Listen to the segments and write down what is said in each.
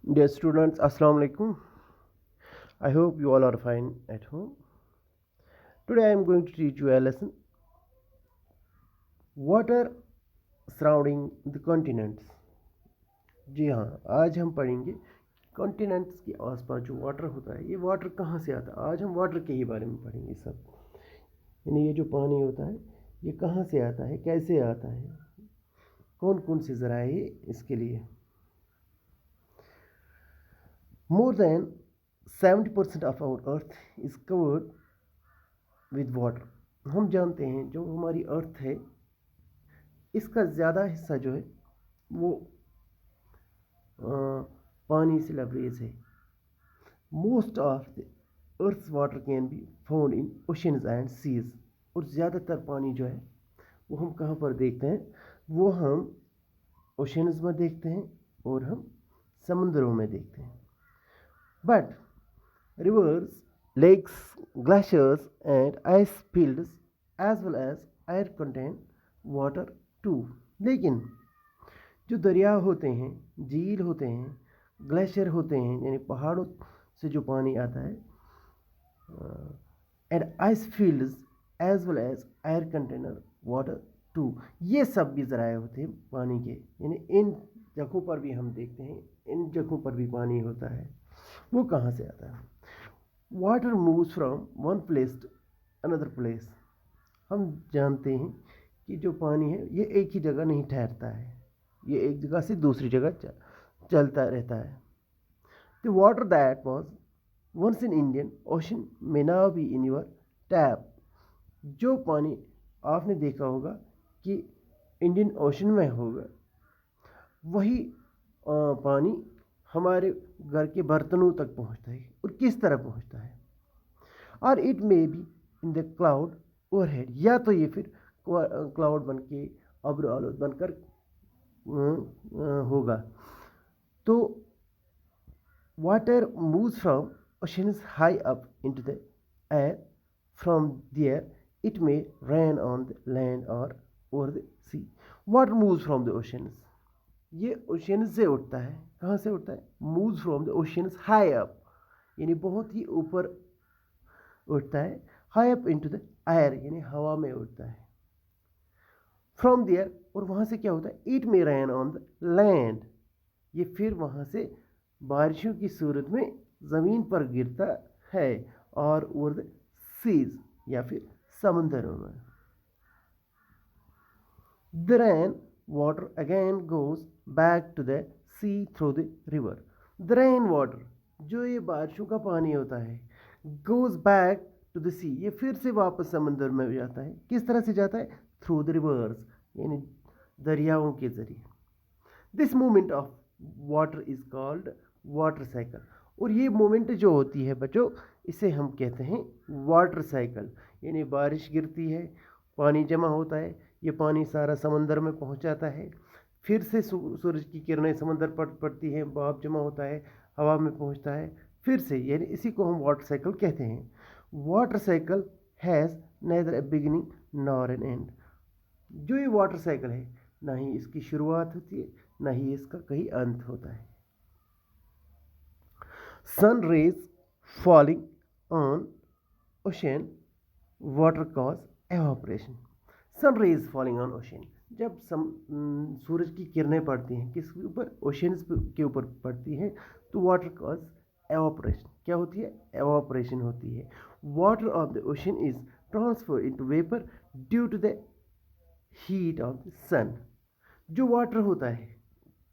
Dear students, Assalamu alaikum. I hope you all are fine at home. Today I am going to teach you a lesson. Water surrounding the continents. जी हाँ, आज हम पढ़ेंगे continents के आसपास जो water होता है, ये वाटर कहाँ से आता है। आज हम वाटर के ही बारे में पढ़ेंगे सब। यानी ये जो पानी होता है, ये कहाँ से आता है, कैसे आता है, कौन कौन से ज़राए है इसके लिए। More than 70% of our earth is covered with water. हम जानते हैं जो हमारी अर्थ है इसका ज़्यादा हिस्सा जो है वो पानी से लबरेज है. Most of the earth's water can be found in oceans and seas. और ज़्यादातर पानी जो है वो हम कहाँ पर देखते हैं, वो हम ओशंस में देखते हैं और हम समुद्रों में देखते हैं. But rivers, lakes, glaciers and ice fields as well as air contain water too. लेकिन जो दरिया होते हैं, झील होते हैं, ग्लेशियर होते हैं यानी पहाड़ों से जो पानी आता है, and ice fields as well as air container water too, ये सब भी ज़राए होते हैं पानी के. यानी इन जगहों पर भी हम देखते हैं, इन जगहों पर भी पानी होता है. वो कहाँ से आता है? Water moves from one place to another place. हम जानते हैं कि जो पानी है ये एक ही जगह नहीं ठहरता है, ये एक जगह से दूसरी जगह चलता रहता है. The water that was once in Indian Ocean may now be in your tap. जो पानी आपने देखा होगा कि इंडियन ओशन में होगा, वही पानी हमारे घर के बर्तनों तक पहुंचता है. और किस तरह पहुंचता है? और it may be in the cloud overhead, या तो ये फिर क्लाउड बन के अब्र आलूद बनकर होगा. तो water moves from oceans high up into the air. From there it may rain on the land or over the sea. Water moves from the oceans, ये ओशन से उठता है. कहाँ से उठता है? Moves from the oceans high up, यानी बहुत ही ऊपर उठता है. High up into the air यानी हवा में उठता है. फ्रॉम देयर, और वहाँ से क्या होता है? It may rain on the land, ये फिर वहाँ से बारिशों की सूरत में ज़मीन पर गिरता है. और ओवर द सीज, या फिर समंदरों में. The rain water again goes back to the sea through the river. The rain water, जो ये बारिशों का पानी होता है, goes back to the sea, ये फिर से वापस समंदर में जाता है. किस तरह से जाता है? through the rivers, यानी दरियाओं के जरिए. This movement of water is called water cycle. और ये मूवमेंट जो होती है बच्चों, इसे हम कहते हैं वाटर साइकिल. यानी बारिश गिरती है, पानी जमा होता है, ये पानी सारा समंदर में पहुंच जाता है. फिर से सूरज की किरणें समंदर पर पड़ती हैं, भाप जमा होता है, हवा में पहुंचता है. फिर से, यानी इसी को हम वाटर साइकिल कहते हैं. Water cycle has neither a beginning nor an end. जो ये वाटर साइकिल है, ना ही इसकी शुरुआत होती है, ना ही इसका कहीं अंत होता है. Sun rays falling on ocean water cause evaporation. Sun rays falling on ocean, जब सूरज की किरणें पड़ती हैं किसके ऊपर? ओशंस के ऊपर पड़ती हैं, तो वाटर कॉज एवापोरेशन. क्या होती है? एवापोरेशन होती है. Water of the ocean is transfer into vapour due to the heat of the sun. जो वाटर होता है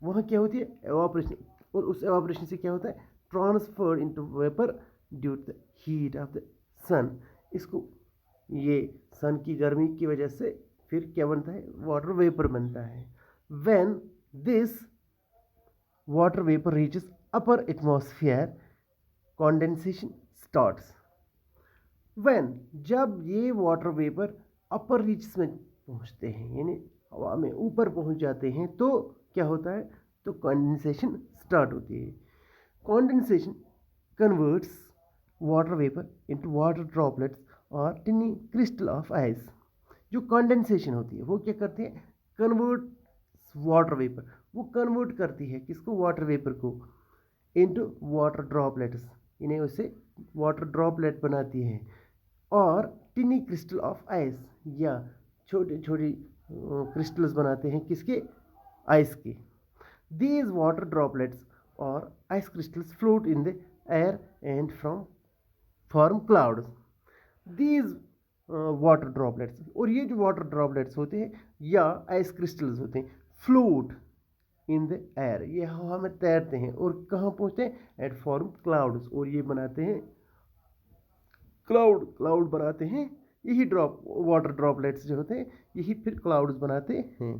वहाँ क्या होती है? एवापोरेशन. और उस एवापोरेशन से क्या होता है? Transfer into vapour due to the heat of the sun. इसको ये सन की गर्मी की वजह से फिर क्या बनता है? वाटर वेपर बनता है. When this water vapour reaches upper atmosphere condensation starts. When, जब ये वाटर वेपर अपर रीचेस में पहुंचते हैं, यानी हवा में ऊपर पहुंच जाते हैं, तो क्या होता है? तो कंडेंसेशन स्टार्ट होती है. Condensation converts water vapour into water droplets और टिनी क्रिस्टल ऑफ आइस. जो कंडेंसेशन होती है वो क्या करती है? कन्वर्ट वाटर वेपर, वो कन्वर्ट करती है किसको? वाटर वेपर को इनटू वाटर ड्रॉपलेट्स, इन्हें उससे वाटर ड्रॉपलेट बनाती है। और टिनी क्रिस्टल ऑफ आइस, या छोटे छोटे क्रिस्टल्स बनाते हैं किसके, आइस के। दीज वाटर ड्रॉपलेट्स और ice crystals float in the air and from form clouds. These water droplets, और ये जो वाटर ड्रॉपलेट्स होते हैं या आइस क्रिस्टल्स होते हैं, फ्लोट इन द एयर, ये हवा में तैरते हैं और कहाँ पहुँचते हैं, एट फॉर्म क्लाउड्स, और ये बनाते हैं क्लाउड बनाते हैं। यही वाटर ड्रॉपलेट्स जो होते हैं यही फिर क्लाउड्स बनाते हैं।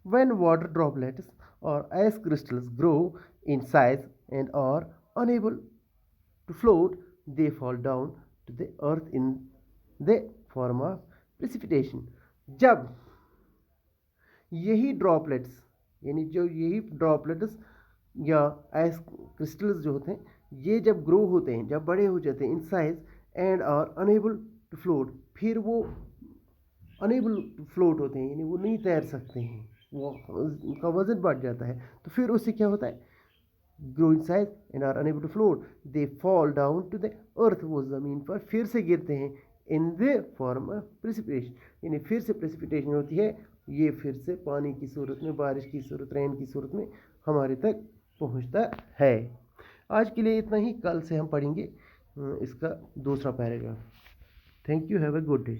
व्हेन वाटर ड्रॉपलेट्स और ice crystals grow in size and are unable to float, they fall down to the earth in the form of precipitation. जब यही ड्रॉपलेट्स, यानी जो यही ड्रॉपलेट्स या आइस क्रिस्टल्स जो होते हैं, ये जब ग्रो होते हैं, जब बड़े हो जाते हैं in size and are unable to float, फिर वो अनेबल टू फ्लोट होते हैं, यानी वो नहीं तैर सकते हैं, वो उनका वजन बढ़ जाता है, तो फिर उससे क्या होता है, grow in size and are unable to float, they fall down to the earth, वो ज़मीन पर फिर से गिरते हैं, in the form of precipitation, यानी फिर से प्रेसिपिटेशन होती है, ये फिर से पानी की सूरत में, बारिश की सूरत, रेन की सूरत में हमारे तक पहुंचता है। आज के लिए इतना ही, कल से हम पढ़ेंगे इसका दूसरा paragraph. Thank you, have a good day.